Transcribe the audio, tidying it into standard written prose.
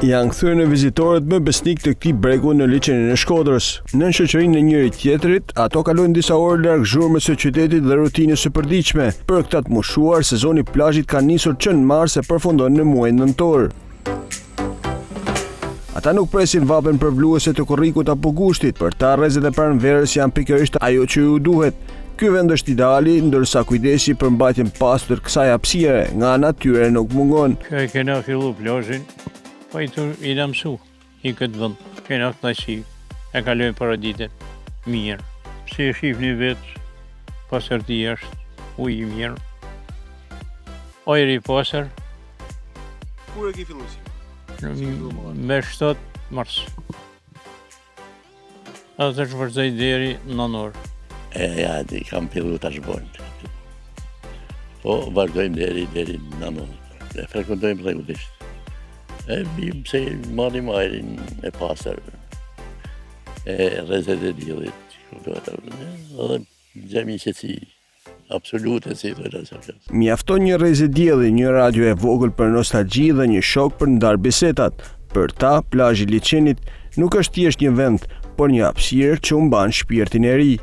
Janë kthyer në vizitorët më besnik të këtij bregu në liçenin e Shkodrës. Në shoqërinë e njëri tjetrit, ato kalojnë disa orë larg zhurmës së qytetit dhe rutinës së përditshme. Për këtë të moshuar, sezoni plazhit ka nisur që në mars e përfundon në muajin nëntor. Ata nuk presin vapen përvluese të korrikut apo gushtit, për ta rrezet e pranverës janë pikërisht ajo që ju duhet. Ky vend është ideali, ndërsa kujdesi për mbajtjen pastër kësaj hapësire nga ana tyre nuk mungon. Kë kena fillu plazhin, po i na mësu i këtë vend. Kena kënaqësi, e kalojmë paraditet mirë. Si e shihni vetë, pastërtia është, ujë i mirë. Ajri i pastër. Kur e ke filluar? Me 7 mars. Atë është vërzoj deri në nënor. Ja, kam fillu tash bojnë. Po, vazhdojmë deri në nënor. E frekuentojmë rregullisht. E bim se marrim ajrin e pastër. E rrezet e diellit. Edhe gjemi qetësi absolute si thonë asaj. Mjafton një rrezë dielli, një radio e vogël për nostalgji dhe një shok për ndar bisedat. Për ta, plazhi i liçenit nuk është thjesht një vend, por një hapësirë që u mban shpirtin e ri.